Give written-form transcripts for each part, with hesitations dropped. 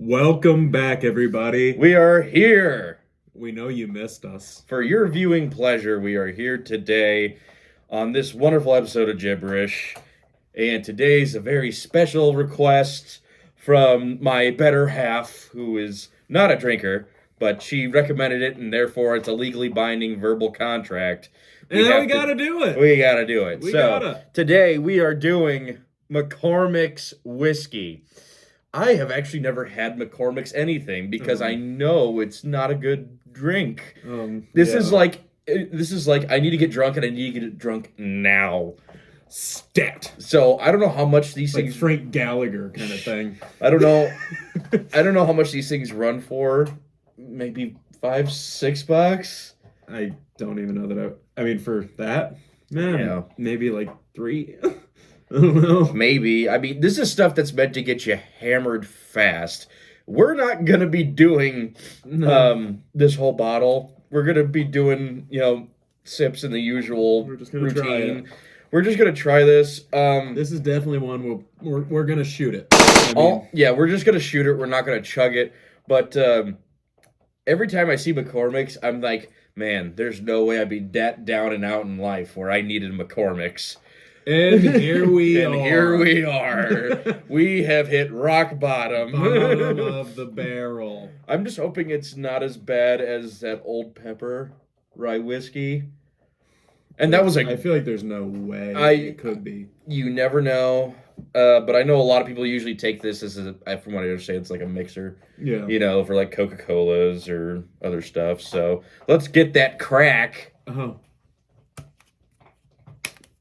Welcome back, everybody. We are here. We know you missed us. For your viewing pleasure, we are here today on this wonderful episode of JBBR-ish. And today's a very special request from my better half, who is not a drinker, but she recommended it, and therefore it's a legally binding verbal contract. We gotta do it. We gotta do it. So today we are doing McCormick's Whiskey. I have actually never had McCormick's anything because I know it's not a good drink. This is like I need to get drunk and I need to get drunk now. Stat. So I don't know how much these like things Frank Gallagher kind of thing. I don't know how much these things run for. Maybe $5-6. I don't even know that I mean for that? Yeah. Maybe like 3. I don't know. Maybe. I mean, this is stuff that's meant to get you hammered fast. We're not going to be doing this whole bottle. We're going to be doing, sips in the usual routine. We're just going to try this. This is definitely one we're going to shoot it. We're just going to shoot it. We're not going to chug it. But every time I see McCormick's, I'm like, man, there's no way I'd be that down and out in life where I needed McCormick's. And here we are. We have hit rock bottom. Bottom of the barrel. I'm just hoping it's not as bad as that Old Pepper rye whiskey. And that was I feel like there's no way it could be. You never know. But I know a lot of people usually take this as from what I understand, it's like a mixer. Yeah. For like Coca-Colas or other stuff. So let's get that crack.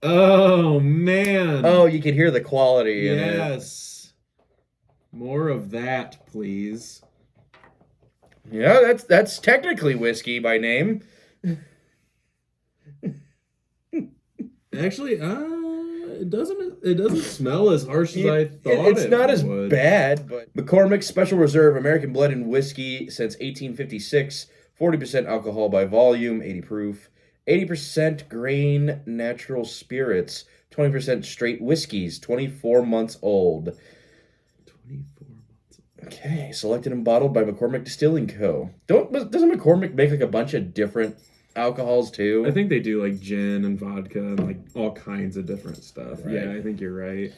Oh, man. Oh, you can hear the quality in it. Yes. More of that, please. Yeah, that's technically whiskey by name. Actually, it doesn't smell as harsh as I thought it's not as bad, but McCormick's Special Reserve American Blended Whiskey since 1856, 40% alcohol by volume, 80 proof. 80% grain natural spirits, 20% straight whiskeys, 24 months old. 24 months old. Okay, selected and bottled by McCormick Distilling Co. Doesn't McCormick make like a bunch of different alcohols too? I think they do like gin and vodka and like all kinds of different stuff. Right. Yeah, I think you're right.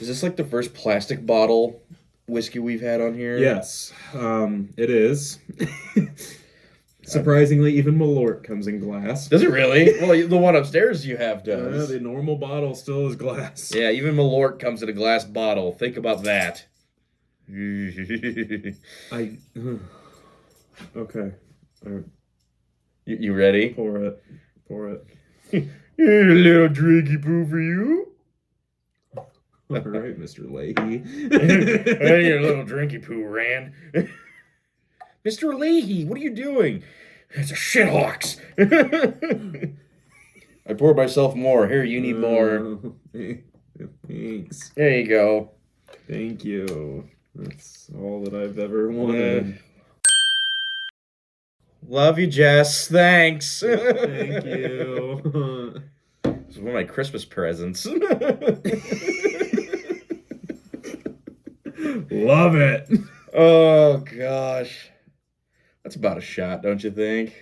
Is this like the first plastic bottle whiskey we've had on here? Yes, it is. Surprisingly, even Malort comes in glass. Does it really? Well, the one upstairs you have does. The normal bottle still is glass. Yeah, even Malort comes in a glass bottle. Think about that. Okay. You ready? Pour it. Here's a little drinky poo for you. All right, Mr. Leahy. Hey, your little drinky poo, Rand. Mr. Leahy, what are you doing? It's a shithawks. I poured myself more. Here, you need more. Thanks. There you go. Thank you. That's all that I've ever wanted. Love you, Jess. Thanks. Thank you. This is one of my Christmas presents. Love it. Oh, gosh. That's about a shot, don't you think?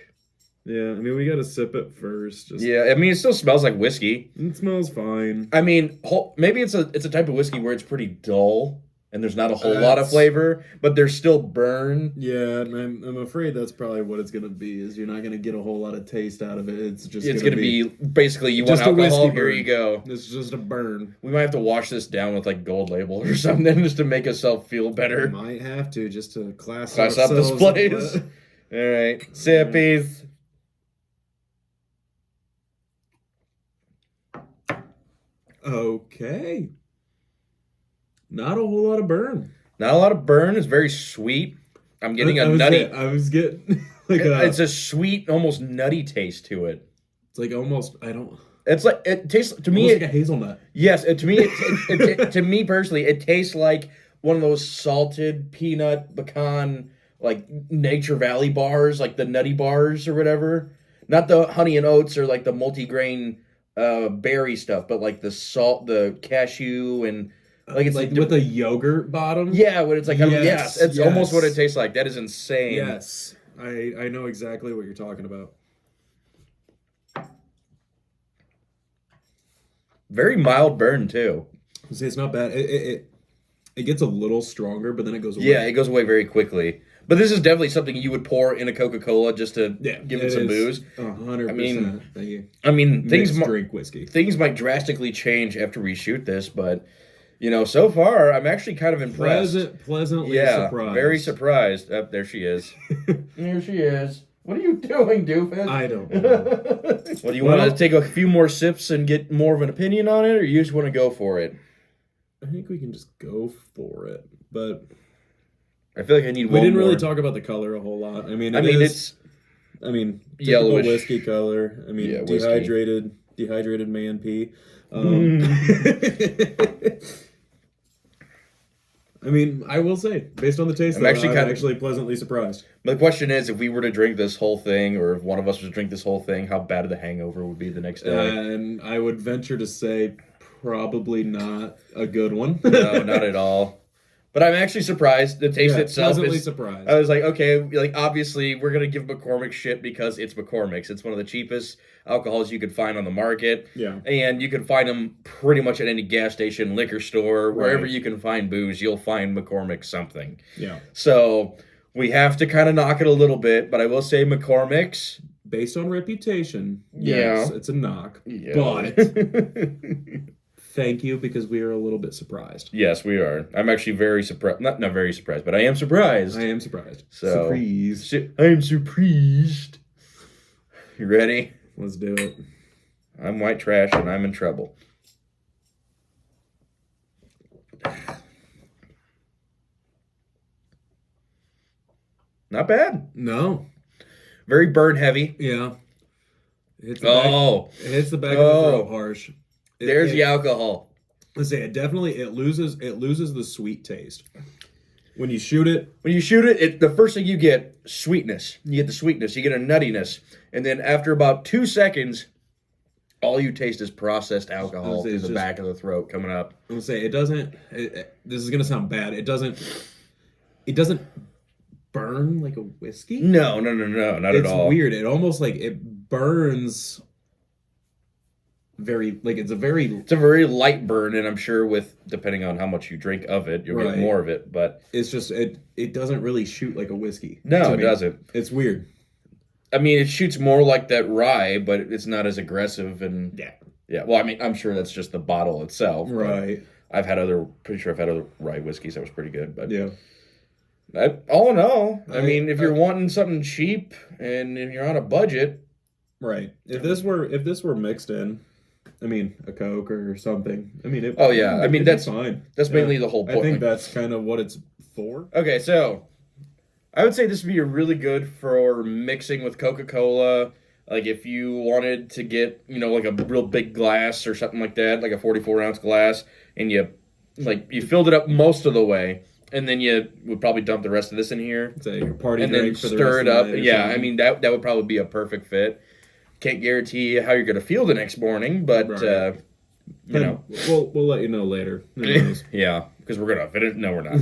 Yeah, I mean, we gotta sip it first. Yeah, I mean, it still smells like whiskey. It smells fine. I mean, maybe it's a type of whiskey where it's pretty dull and there's not a whole lot of flavor, but there's still burn. Yeah, and I'm afraid that's probably what it's gonna be. Is you're not gonna get a whole lot of taste out of it. It's gonna be basically you want alcohol. Here you go. It's just a burn. We might have to wash this down with like Gold Label or something just to make ourselves feel better. We might have to just to class up this place. All right, sippies. Okay. Not a whole lot of burn. Not a lot of burn. It's very sweet. I'm getting I was getting like it's a sweet, almost nutty taste to it. It's like almost It's like it tastes to me like a hazelnut. Yes, to me to me personally, it tastes like one of those salted peanut pecan like Nature Valley bars, like the nutty bars or whatever. Not the honey and oats or like the multigrain berry stuff, but like the cashew and Like it's with a yogurt bottom. Yeah, when it's like it's almost what it yes. tastes like. That is insane. Yes, I know exactly what you're talking about. Very mild burn too. See, it's not bad. It gets a little stronger, but then it goes away. Yeah, it goes away very quickly. But this is definitely something you would pour in a Coca-Cola just to give it some booze. 100%. I mean, drink whiskey. Things might drastically change after we shoot this, but so far I'm actually kind of impressed. Pleasantly surprised. Very surprised. Oh, there she is. There she is. What are you doing, doofus? I don't know. Well, do you want to take a few more sips and get more of an opinion on it, or you just want to go for it? I think we can just go for it, but I feel like I need one more. We didn't really talk about the color a whole lot. It's typical yellowish whiskey color. Dehydrated man pee. I will say, based on the taste, I'm actually pleasantly surprised. But the question is, if we were to drink this whole thing, or if one of us was to drink this whole thing, how bad of the hangover would be the next day? And I would venture to say probably not a good one. No, not at all. But I'm actually surprised. The taste itself pleasantly surprised. I was like, okay, obviously we're going to give McCormick shit because it's McCormick's. It's one of the cheapest alcohols you could find on the market. Yeah. And you can find them pretty much at any gas station, liquor store, wherever you can find booze, you'll find McCormick something. Yeah. So we have to kind of knock it a little bit, but I will say McCormick's. Based on reputation, yes, it's a knock. Yeah. But... Thank you, because we are a little bit surprised. Yes, we are. I'm actually very surprised. Not very surprised, but I am surprised. I am surprised. So, surprised. I am surprised. You ready? Let's do it. I'm white trash and I'm in trouble. Not bad. No. Very burn heavy. Yeah. It hits the back of the throat harsh. There's the alcohol. Let's say it loses the sweet taste. When you shoot it, the first thing you get, sweetness. You get the sweetness, you get a nuttiness. And then after about 2 seconds, all you taste is processed alcohol through the back of the throat coming up. I'm gonna say this is gonna sound bad. It doesn't burn like a whiskey. No, not at all. It's weird. It almost it burns it's a very light burn, and I'm sure depending on how much you drink of it, you'll get more of it, but it's just it doesn't really shoot like a whiskey. No, it doesn't. It's weird. I mean, it shoots more like that rye, but it's not as aggressive and yeah. Well, I mean, I'm sure that's just the bottle itself. Right. Pretty sure I've had other rye whiskeys that was pretty good, but yeah. All in all, I mean, if you're wanting something cheap and you're on a budget, right? If this were mixed in, a Coke or something. That's fine. That's mainly the whole point. I think that's kind of what it's for. Okay, so I would say this would be really good for mixing with Coca-Cola. Like if you wanted to get, like a real big glass or something like that, like a 44-ounce glass, and you filled it up most of the way, and then you would probably dump the rest of this in here. Say your party and drink then for the stir rest it of up. the day Yeah, that would probably be a perfect fit. Can't guarantee how you're going to feel the next morning, but, We'll let you know later. Yeah, because we're going to finish. No, we're not.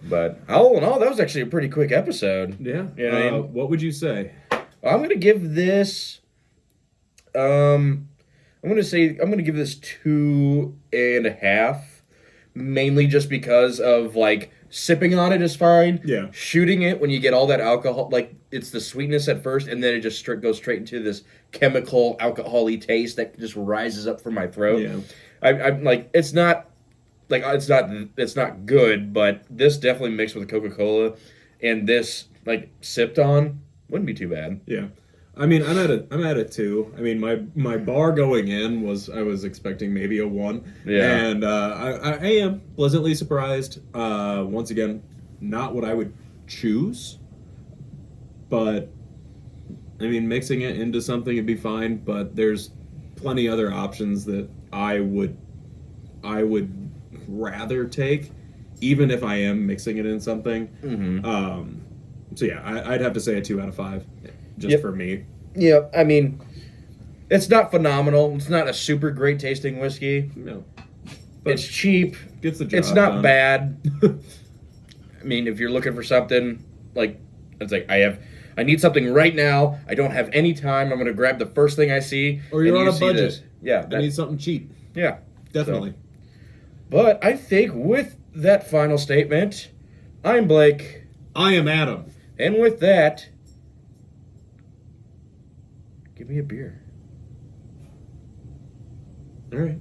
But all in all, that was actually a pretty quick episode. Yeah. What would you say? I'm going to give this... I'm going to give this 2.5, mainly just because of, sipping on it is fine. Yeah. Shooting it when you get all that alcohol, it's the sweetness at first, and then it just goes straight into this chemical alcohol-y taste that just rises up from my throat. Yeah. I'm it's not good, but this definitely mixed with Coca-Cola, and this sipped on wouldn't be too bad. Yeah. I'm at a 2. My bar going in I was expecting maybe a 1. Yeah. And I am pleasantly surprised. Once again, not what I would choose. But mixing it into something would be fine, but there's plenty other options that I would rather take, even if I am mixing it in something. Mm-hmm. So yeah, I'd have to say a 2 out of 5. Just for me. Yeah, it's not phenomenal. It's not a super great tasting whiskey. No. But it's cheap. gets the job It's not done. bad. I mean, if you're looking for something like, it's like I need something right now. I don't have any time. I'm going to grab the first thing I see. Or you're and on you a see budget. this. Yeah, I need something cheap. yeah, Definitely. So, but I think with that final statement, I'm Blake, I am Adam. and with that, give me a beer. All right.